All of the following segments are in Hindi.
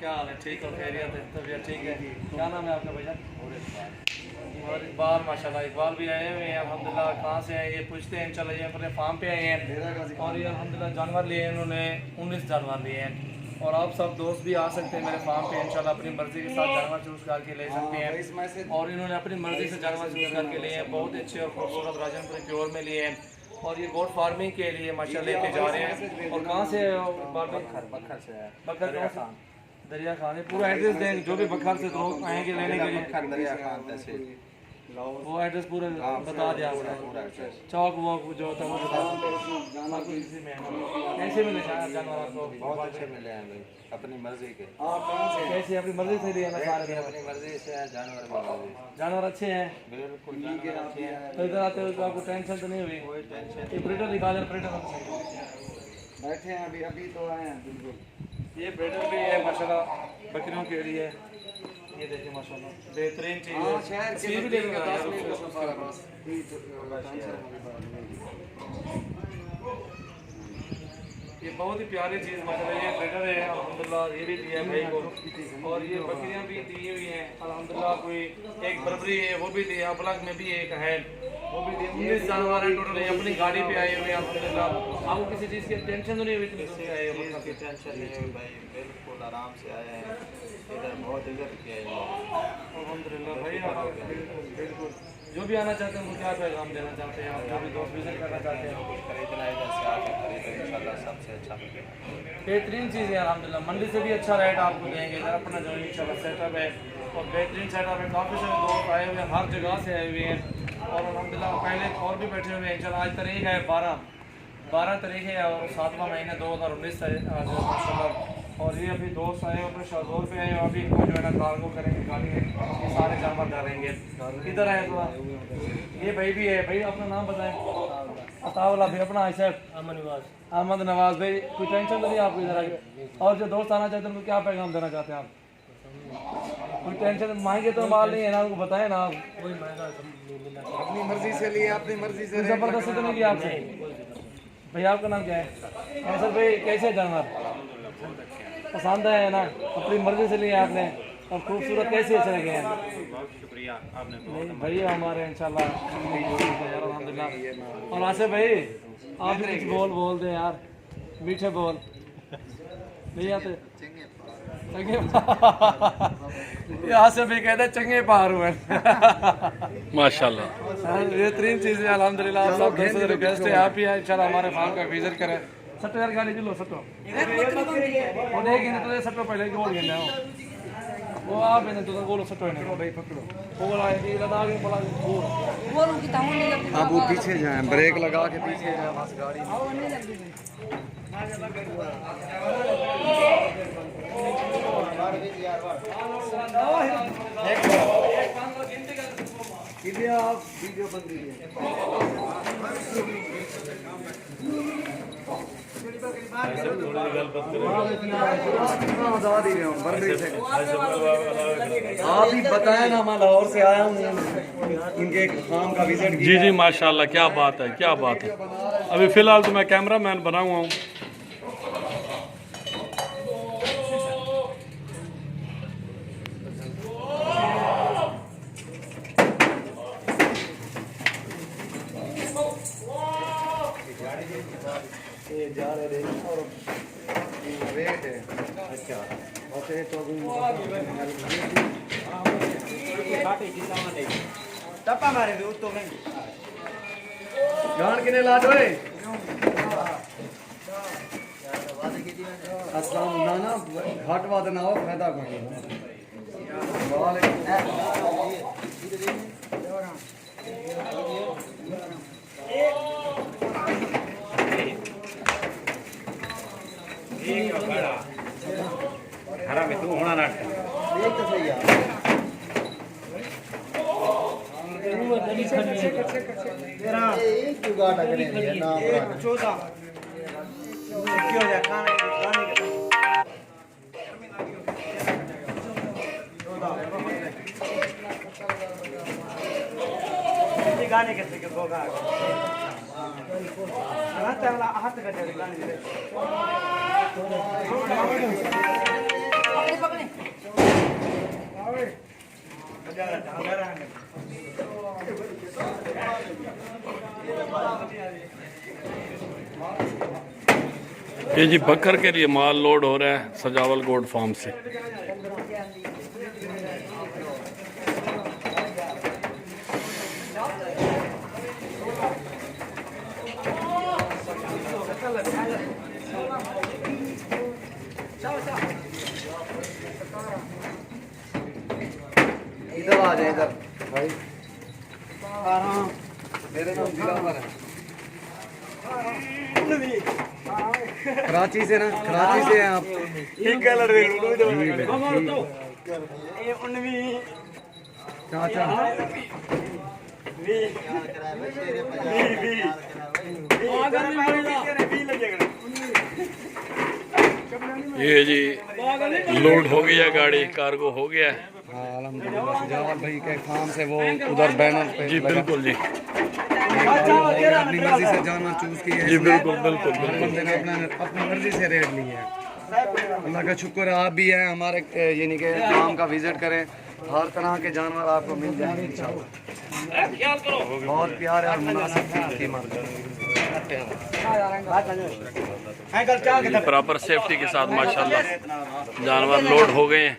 क्या हाल है? ठीक हो? खैरियत है? तबीयत ठीक है? क्या नाम है आपका भैया? और इकबाल, माशाल्लाह इकबाल भी आए हुए हैं अल्हम्दुलिल्लाह। कहाँ से आए ये पूछते हैं इंशाल्लाह। ये अपने फार्म पे आए हैं और ये अल्हम्दुलिल्लाह जानवर लिए हैं इन्होंने, 19 जानवर लिए हैं। और आप सब दोस्त भी आ सकते हैं मेरे फार्म पे इंशाल्लाह, अपनी मर्ज़ी के साथ जानवर चूज़ करके ले सकते हैं। और इन्होंने अपनी मर्ज़ी से जानवर चूज़ करके लिए हैं, बहुत अच्छे और खूबसूरत राजनपुरी प्योर में लिए हैं। और ये गोट फार्मिंग के लिए माशाल्लाह लेके जा रहे हैं। और कहाँ से बखर से है। बकर कहाँ से? दरिया खान। पूरा एड्रेस देंगे जो भी बखर से लोग आएंगे लेने के लिए, दरिया खान तहसील वो एड्रेस पूरा बता दिया आपने। चौक वॉक जो होता है वो बता दो। इसी में कैसे मिले जानवर आपको? बहुत अच्छे मिले हैं भाई, अपनी मर्जी के। कैसे अपनी मर्जी से लिए ना सारे? अपनी मर्जी से है, जानवर भी मर्जी। जानवर अच्छे हैं? बिल्कुल जानवर अच्छे हैं। तो इधर आते हुए तो आपको टेंशन तो नहीं हुई? कोई टेंशन ये ब्रीडर निकाले, ब्रीडर बैठे हैं अभी तो आए हैं बिल्कुल। ये ब्रीडर भी है माशाल्लाह बकरियों के लिए। ये देखिए माशाल्लाह बेहतरीन चीज़ है। शहर के सील भी नज़दीक देखो 10 मिनट का यार। सफर है बस। ये बहुत ही प्यारी चीज़ माशाल्लाह। ये ब्रीडर है अल्हम्दुलिल्लाह, ये भी दिया है भाई को। और ये बकरियां भी दी हुई हैं अल्हम्दुलिल्लाह। कोई एक बर्बरी है वो भी दी है, अपलग में भी एक है वो भी दी। 19 जानवर हैं टोटल। अपनी गाड़ी पे आए हुए हैं अल्हम्दुलिल्लाह। आपको किसी चीज़ की टेंशन तो नहीं हुई? इतनी दूर से आए हो? की टेंशन नहीं है भाई, बिल्कुल आराम से आए हैं। इधर बहुत इधर किया है अल्हम्दुलिल्लाह भाई। आप बिल्कुल जो भी आना चाहते हैं उनको क्या पैगाम देना चाहते हैं आप? जो भी दोस्त विजिट करना चाहते हैं कुछ खरीदना है, इधर से आके खरीदो, इंशाल्लाह सबसे अच्छा मिलेगा। बेहतरीन चीज़ है अल्हम्दुलिल्लाह। मंडी से भी अच्छा रेट आपको देंगे। इधर अपना जो इंशाल्लाह सेटअप है और बेहतरीन सेटअप है। काफ़ी सारे दोस्त आए हुए हैं, हर जगह से आए हुए हैं। और अल्हम्दुलिल्लाह पहले और भी बैठे हुए हैं इंशाल्लाह। आज तारीख है 12 तारीख है और 7वां महीना 2019 माशाल्लाह। और ये अभी दोस्त आए अपने शाहजोर पे आए, अभी इनको जो है ना कार्गो करेंगे गाड़ी में, ये सारे जानवर डालेंगे। इधर आए थोड़ा। ये भाई भी है। भाई अपना नाम बताएं। अताउल्लाह भाई। अपना है सर अहमद नवाज भाई। कोई टेंशन तो नहीं आपको इधर आके? और जो दोस्त आना चाहते हैं उनको क्या पैगाम देना चाहते हैं आप? कोई टेंशन महंगे तो माल नहीं है ना, उनको बताएं ना आप। अपनी मर्जी से लिए, अपनी मर्जी से ज़बरदस्ती तो नहीं किया आपसे? भैया आपका नाम क्या है? कैसर भाई कैसे जानवर पसंद है ना? अपनी मर्जी से लिए आपने और खूबसूरत कैसे चले गए हैं? बहुत शुक्रिया आपने। नहीं भैया हमारे इंशाल्लाह अल्हम्दुलिल्लाह। और आसिफ भाई आप भी कुछ बोल दे यार, मीठे बोल। नहीं आते चंगे आसिफ भाई कहते हैं चंगे पार हुए माशाल्लाह। बेहतरीन चीज़ है अल्हम्दुलिल्लाह। आप सब दोस्तों से रिक्वेस्ट है आप ही इंशाल्लाह हमारे फार्म का विजिट करें। सट्टो यार गाड़ी चलो सट्टो वो देखेंगे तो सट्टो पहले गोल गेंदा वो आप इन्हें तो गोलो सट्टो इन्हें भाई पकड़ो वो बोला ये लगा के बोला गोल। अब वो पीछे जाए, ब्रेक लगा के पीछे जाए बस गाड़ी में। आप वीडियो बन रही है। आप ही बताए ना, मैं लाहौर से आया हूँ इनके फार्म का विजिट जी जी माशाल्लाह, क्या बात है, क्या बात है। अभी फ़िलहाल तो मैं कैमरा मैन बना हुआ हूँ। ये जा रहे और वेट है। अच्छा टप्पा मारे दो तो नहीं जान किने लाड होए अस्सलाम ना ना घाट वाद ना हो फायदा कोई हरा में तू होना ना देख तो सही यार तेरा एक जुगाड़ अगले नाम चौथा क्यों जा खाने के गाने कैसे के होगा हाथ का गाने ये जी बकर के लिए माल लोड हो रहा है सजावल गोड फार्म से। इधर आ जाए इधर भाई। मेरे नाम दिलावर है, कराची से ना, कराची से हैं आप? चाचा ये जी लोड हो गया, गाड़ी कार्गो हो गया है। हाँ अल्हम्दुलिल्लाह। सजावल भाई के फार्म से वो उधर बैनर पे जी बिल्कुल जी, अपनी मर्जी से जाना चूज किया है। जी बिल्कुल बिल्कुल हर बिल्कुल। बंदे ने अपनी मर्जी से रेट ली है। अल्लाह का शुक्र है आप भी हैं हमारे यानी कि फार्म का विजिट करें, हर तरह के जानवर आपको मिल जाएंगे इंशाल्लाह। बहुत प्यार और मुनासिब कीमत। प्रॉपर सेफ्टी के साथ माशाल्लाह जानवर लोड हो गए हैं।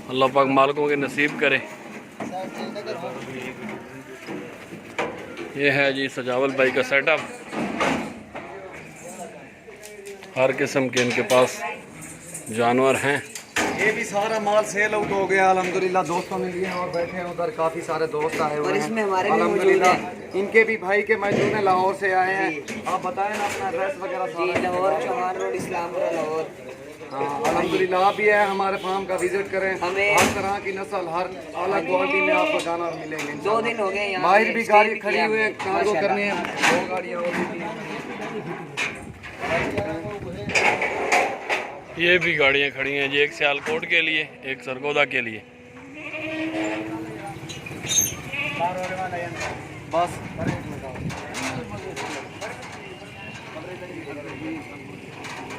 अल्लाह पाक मालिकों के नसीब करे। ये है जी सजावल भाई का सेटअप। हर किस्म के इनके पास जानवर हैं। ये भी सारा माल सेल आउट हो गया अल्हम्दुलिल्लाह। दोस्तों मिल गए और बैठे हैं उधर, काफी सारे दोस्त आए हुए हैं अल्हम्दुलिल्लाह। इनके भी भाई के मौजूद हैं, लाहौर से आए हैं। आप बताएं ना अपना एड्रेस वगैरह सारा। लाहौर चौहान रोड इस्लामपुरा लाहौर। हाँ अल्हम्दुलिल्लाह आप भी है हमारे फार्म का विजिट करें। हर तरह की नस्ल, हर अलग क्वालिटी में आपको जानवर मिलेंगे। 2 दिन हो गए यहाँ बाहर भी गाड़ी खड़ी हुई है, कार्गो करनी है, 2 गाड़ियाँ और भी थी। ये भी गाड़ियाँ खड़ी हैं जी, एक सियालकोट के लिए, एक सरगोदा के लिए। बस